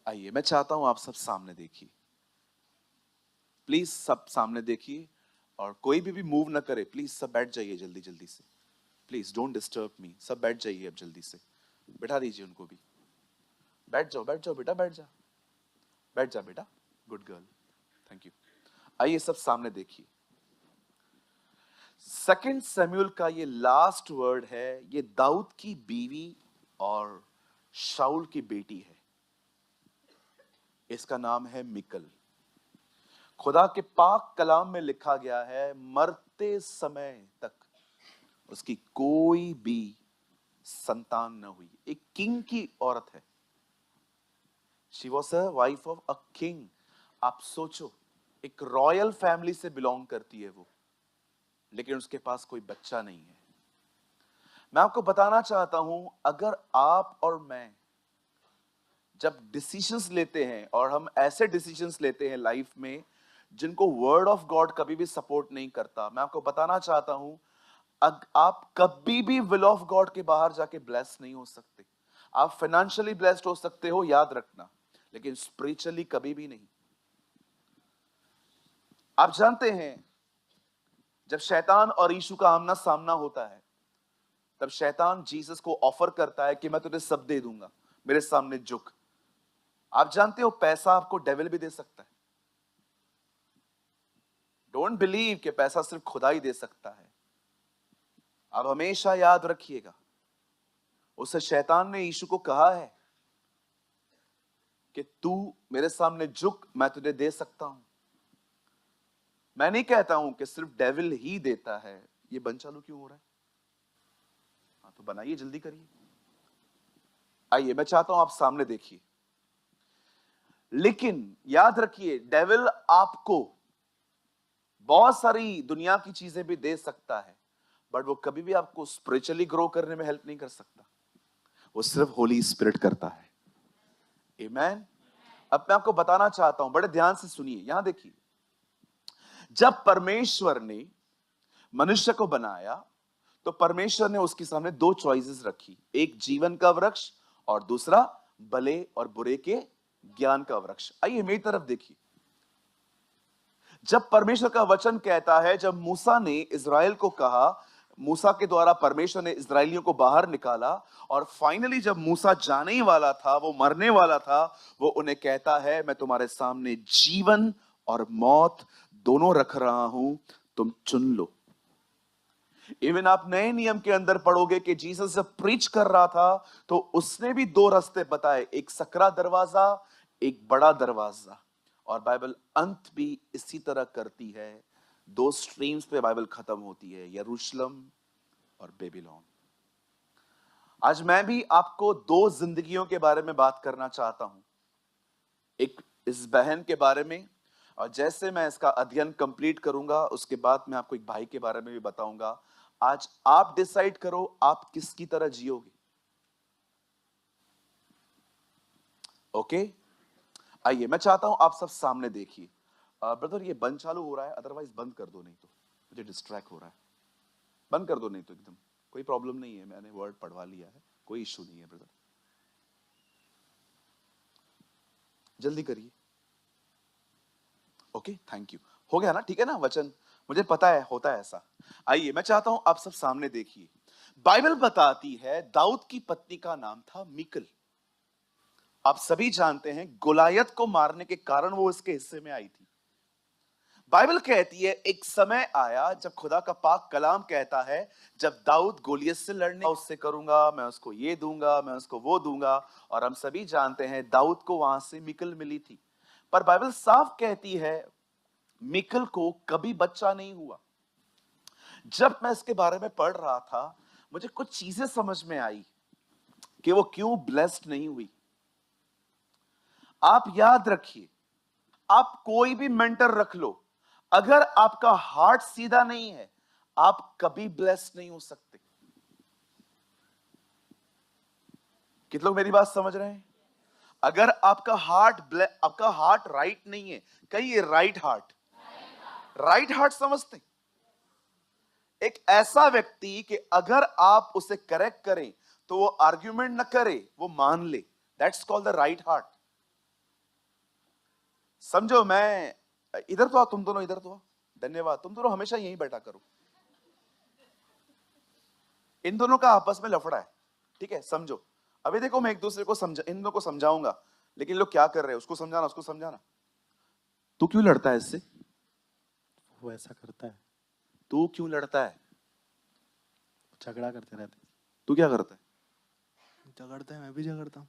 आइए, मैं चाहता हूं आप सब सामने देखिए, प्लीज सब सामने देखिए। और कोई भी मूव ना करे, प्लीज सब बैठ जाइए जल्दी जल्दी से। प्लीज डोंट डिस्टर्ब मी, सब बैठ जाइए अब जल्दी से। बैठा दीजिए उनको भी। बैठ जाओ बेटा, बैठ जा। बैठ जा बेटा, गुड गर्ल, थैंक यू। आइए सब सामने देखिए। सेकंड सैमुअल का ये लास्ट वर्ड है, ये दाऊद की बीवी और शाऊल की बेटी है। इसका नाम है मिकल। खुदा के पाक कलाम में लिखा गया है, मरते समय तक उसकी कोई भी संतान न हुई। एक किंग की औरत है। She was a wife of a king. आप सोचो, एक रॉयल फैमिली से बिलोंग करती है वो, लेकिन उसके पास कोई बच्चा नहीं है। मैं आपको बताना चाहता हूं, अगर आप और मैं जब डिसीजंस लेते हैं, और हम ऐसे डिसीजंस लेते हैं लाइफ में जिनको वर्ड ऑफ गॉड कभी भी सपोर्ट नहीं करता, मैं आपको बताना चाहता हूं, आप कभी भी विल ऑफ गॉड के बाहर जाके ब्लेस नहीं हो सकते। आप फाइनेंशियली ब्लेस्ड हो सकते हो, याद रखना, लेकिन स्पिरिचुअली कभी भी नहीं। आप जानते हैं, जब शैतान और यीशु का आमना सामना होता है, तब शैतान जीसस को ऑफर करता है कि मैं तुझे सब दे दूंगा, मेरे सामने झुक। आप जानते हो, पैसा आपको डेविल भी दे सकता है। डोंट बिलीव कि पैसा सिर्फ खुदा ही दे सकता है। आप हमेशा याद रखिएगा, उससे शैतान ने यीशु को कहा है कि तू मेरे सामने झुक, मैं तुझे दे सकता हूं। मैं नहीं कहता हूं कि सिर्फ डेविल ही देता है। ये बंद चालू क्यों हो रहा है? हाँ तो बनाइए, जल्दी करिए। आइए, मैं चाहता हूं आप सामने देखिए। लेकिन याद रखिए, डेविल आपको बहुत सारी दुनिया की चीजें भी दे सकता है, बट वो कभी भी आपको स्पिरिचुअली ग्रो करने में हेल्प नहीं कर सकता। वो सिर्फ होली स्पिरिट करता है। आमेन। अब मैं आपको बताना चाहता हूं, बड़े ध्यान से सुनिए, यहां देखिए। जब परमेश्वर ने मनुष्य को बनाया, तो परमेश्वर ने उसके सामने दो चॉइसेस रखी, एक जीवन का वृक्ष और दूसरा भले और बुरे के ज्ञान का वृक्ष। आइए मेरी तरफ देखिए। जब परमेश्वर का वचन कहता है, जब मूसा ने इज़राइल को कहा, मूसा के द्वारा परमेश्वर ने इज़राइलियों को बाहर निकाला, और फाइनली जब मूसा जाने ही वाला था, वो मरने वाला था, वो उन्हें कहता है, मैं तुम्हारे सामने जीवन और मौत दोनों रख रहा हूं, तुम चुन लो। इवन आप नए नियम के अंदर पढ़ोगे कि जीसस जब प्रीच कर रहा था, तो उसने भी दो रास्ते बताए, एक सकरा दरवाजा, एक बड़ा दरवाजा। और बाइबल अंत भी इसी तरह करती है। दो स्ट्रीम्स पे बाइबल खत्म होती है, यरूशलेम और बेबीलोन। आज मैं भी आपको दो जिंदगियों के बारे में बात करना चाहता हूं। एक इस बहन के बारे में, और जैसे मैं इसका अध्ययन कंप्लीट करूंगा, उसके बाद मैं आपको एक भाई के बारे में भी बताऊंगा। आज आप डिसाइड करो, आप किसकी तरह जियोगे। ओके, आइए, मैं चाहता हूं आप सब सामने देखिए। ब्रदर, ये बंद चालू हो रहा है, अदरवाइज बंद कर दो, नहीं तो मुझे डिस्ट्रैक्ट हो रहा है। बंद कर दो, नहीं तो एकदम कोई प्रॉब्लम नहीं है, मैंने वर्ड पढ़वा लिया है, कोई इशू नहीं है ब्रदर, जल्दी करिए। Okay, thank you. हो गया ना? ठीक है ना वचन? मुझे पता है होता है ऐसा। आइए, मैं चाहता हूं आप सब सामने देखिए। बाइबल बताती है, दाऊद की पत्नी का नाम था मिकल। आप सभी जानते हैं, गोलायत को मारने के कारण वो इसके हिस्से में आई थी। बाइबल कहती है, एक समय आया जब खुदा का पाक कलाम कहता है, जब दाऊद गोलियत से लड़ने, उससे करूंगा, मैं उसको ये दूंगा, मैं उसको वो दूंगा। और हम सभी जानते हैं, दाऊद को वहां से मिकल मिली थी। पर बाइबल साफ कहती है, मिकल को कभी बच्चा नहीं हुआ। जब मैं इसके बारे में पढ़ रहा था, मुझे कुछ चीजें समझ में आई कि वो क्यों ब्लेस्ड नहीं हुई। आप याद रखिए, आप कोई भी मेंटर रख लो, अगर आपका हार्ट सीधा नहीं है, आप कभी ब्लेस्ड नहीं हो सकते। कितने लोग मेरी बात समझ रहे हैं? अगर आपका हार्ट राइट नहीं है, कहिए राइट हार्ट। राइट हार्ट समझते? एक ऐसा व्यक्ति कि अगर आप उसे करेक्ट करें, तो वो आर्ग्यूमेंट न करे, वो मान ले, that's called the right heart. समझो, मैं इधर तो आओ, तुम दोनों इधर तो आओ। धन्यवाद, तुम दोनों हमेशा यहीं बैठा करो। इन दोनों का आपस में लफड़ा है, ठीक है? समझो, अभी देखो मैं एक दूसरे को इन दोनों को समझाऊंगा, लेकिन लोग क्या कर रहे हैं उसको समझाना, उसको समझाना। तू क्यों लड़ता है इससे? वो ऐसा करता है, तू क्यों लड़ता है? झगड़ा करते रहते तू क्या करता है? हैं। झगड़ता है, मैं भी झगड़ता हूँ।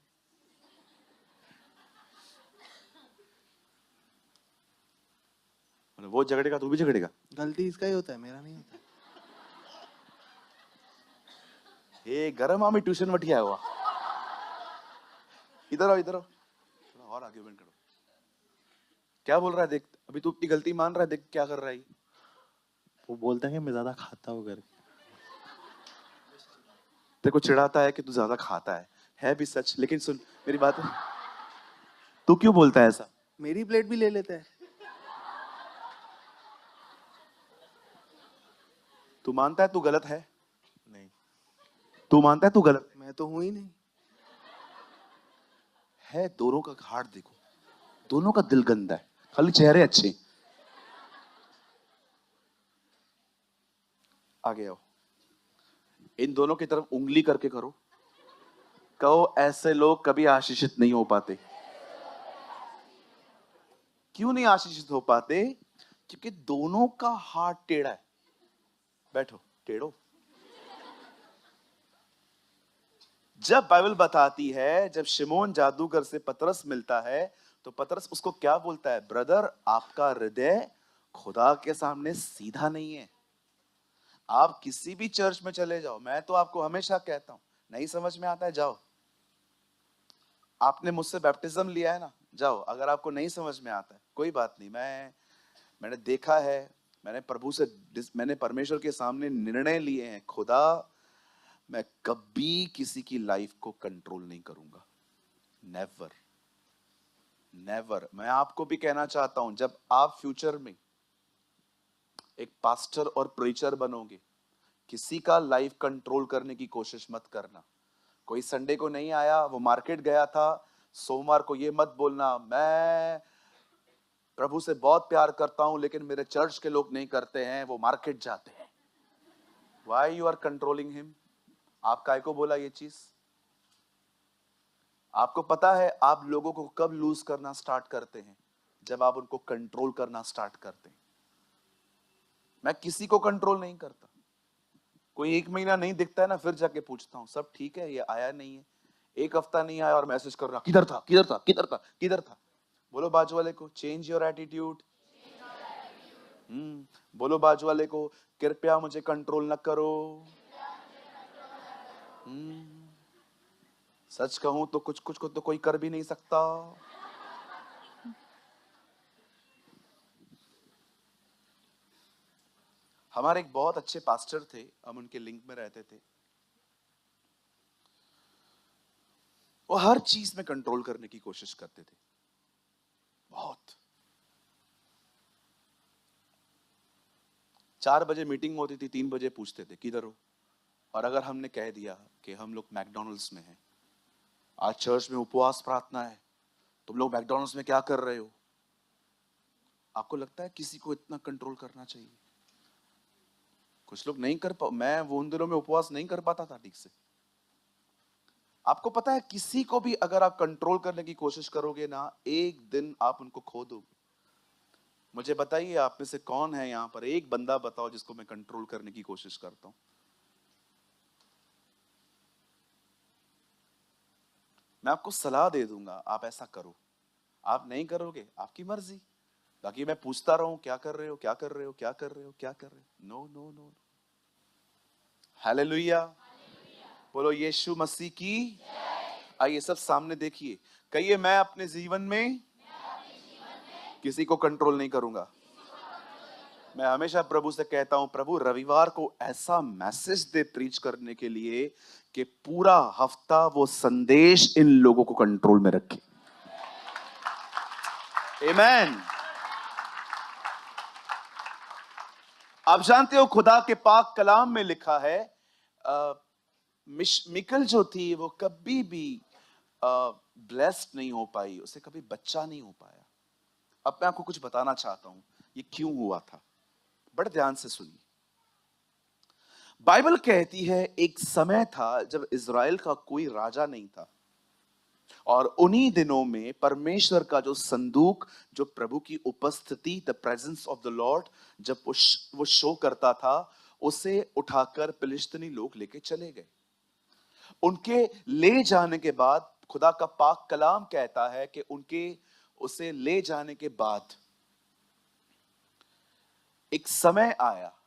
मतलब वो झगड़ेगा तू भी झगड़ेगा? गलती इसका ही होता है, मेरा नहीं होता। ये गरम आमी ट्यूशन वठी आया हुआ। इधर आओ, इधर आओ, थोड़ा और आर्ग्यूमेंट करो। क्या बोल रहा है देख, अभी तू अपनी गलती मान रहा है, देख क्या कर रहा है ये। वो बोलता है कि मैं ज्यादा खाता हूँ करके। तेरे को चिढ़ाता है कि तू ज्यादा खाता है भी सच। लेकिन सुन मेरी बात, तू क्यों बोलता है ऐसा? मेरी प्लेट भी ले लेता है। तू मानता है तू गलत है? नहीं, तू मानता है तू गलत मैं तो हूं ही नहीं। है? दोनों का हार्ट देखो, दोनों का दिल गंदा है, खाली चेहरे अच्छे। आगे आओ, इन दोनों की तरफ उंगली करके करो, कहो ऐसे लोग कभी आशीषित नहीं हो पाते। क्यों नहीं आशीषित हो पाते? क्योंकि दोनों का हार्ट टेढ़ा है। बैठो, टेढ़ो। जब बाइबल बताती है, जब शिमोन जादूगर से पतरस मिलता है, तो पतरस उसको क्या बोलता है? ब्रदर, आपका हृदय खुदा के सामने सीधा नहीं है। आप किसी भी चर्च में चले जाओ, मैं तो आपको हमेशा कहता हूं, नहीं समझ में आता है जाओ। आपने मुझसे बैप्टिज्म लिया है ना, जाओ। अगर आपको नहीं समझ में आता है कोई बात नहीं, मैंने देखा है, मैंने परमेश्वर के सामने निर्णय लिए हैं, खुदा मैं कभी किसी की लाइफ को कंट्रोल नहीं करूंगा। Never, never. मैं आपको भी कहना चाहता हूं, जब आप फ्यूचर में एक पास्टर और प्रीचर बनोगे, किसी का लाइफ कंट्रोल करने की कोशिश मत करना। कोई संडे को नहीं आया, वो मार्केट गया था, सोमवार को ये मत बोलना मैं प्रभु से बहुत प्यार करता हूं लेकिन मेरे चर्च के लोग नहीं करते हैं, वो मार्केट जाते हैं। Why you are controlling him? आप काय को बोला ये चीज? आपको पता है आप लोगों को कब लूज करना स्टार्ट करते हैं? जब आप उनको कंट्रोल करना स्टार्ट करते हैं। मैं किसी को कंट्रोल नहीं करता। कोई एक महीना नहीं दिखता है ना, फिर जाके पूछता हूं सब ठीक है, ये आया नहीं है। एक हफ्ता नहीं आया और मैसेज कर रहा, किधर था, किधर था, किधर था, किधर था। बोलो बाजू वाले को, चेंज योर एटीट्यूड। बोलो बाजू वाले को, कृपया मुझे कंट्रोल न करो। सच कहूं तो कुछ कुछ को तो कोई कर भी नहीं सकता। हमारे एक बहुत अच्छे पास्टर थे, हम उनके लिंक में रहते थे। वो हर चीज में कंट्रोल करने की कोशिश करते थे, बहुत। 4 बजे मीटिंग होती थी, 3 बजे पूछते थे किधर हो। और अगर हमने कह दिया कि हम लोग मैकडॉनल्ड्स में हैं, आज चर्च में उपवास प्रार्थना है, तुम लोग मैकडॉनल्ड्स में क्या कर रहे हो? आपको लगता है किसी को इतना कंट्रोल करना चाहिए? कुछ लोग नहीं कर पा, मैं वो उन दिनों में उपवास नहीं कर पाता था ठीक से। आपको पता है किसी को भी अगर आप कंट्रोल करने की कोशिश करोगे ना, एक दिन आप उनको खो दोगे। मुझे बताइए आप में से कौन है यहां पर, एक बंदा बताओ जिसको मैं कंट्रोल करने की कोशिश करता हूं। मैं आपको सलाह दे दूंगा, आप ऐसा करो। आप नहीं करोगे, आपकी मर्जी। बाकी मैं पूछता रहूं क्या कर रहे हो, क्या कर रहे हो, क्या कर रहे हो, क्या कर रहे हो? No no no. हालेलुया। बोलो यीशु मसीह की। आइए सब सामने देखिए, कहिए मैं अपने जीवन में किसी को कंट्रोल नहीं करूंगा। मैं हमेशा प्रभु से कहता हूं, प्रभु रविवार को ऐसा मैसेज दे प्रीच करने के लिए कि पूरा हफ्ता वो संदेश इन लोगों को कंट्रोल में रखे। आमेन। आप जानते हो खुदा के पाक कलाम में लिखा है, मिकल जो थी वो कभी भी ब्लेस्ड नहीं हो पाई, उसे कभी बच्चा नहीं हो पाया। अब मैं आपको कुछ बताना चाहता हूं ये क्यों हुआ था। बड़े ध्यान से सुनिए। बाइबल कहती है एक समय था जब इज़राइल का कोई राजा नहीं था, और उन्हीं दिनों में परमेश्वर का जो संदूक, जो प्रभु की उपस्थिति, the presence of the Lord, जब वो शो करता था, उसे उठाकर फिलिस्तीनी लोग लेके चले गए। उनके ले जाने के बाद खुदा का पाक कलाम कहता है कि उनके उसे ले जाने के बाद एक समय आया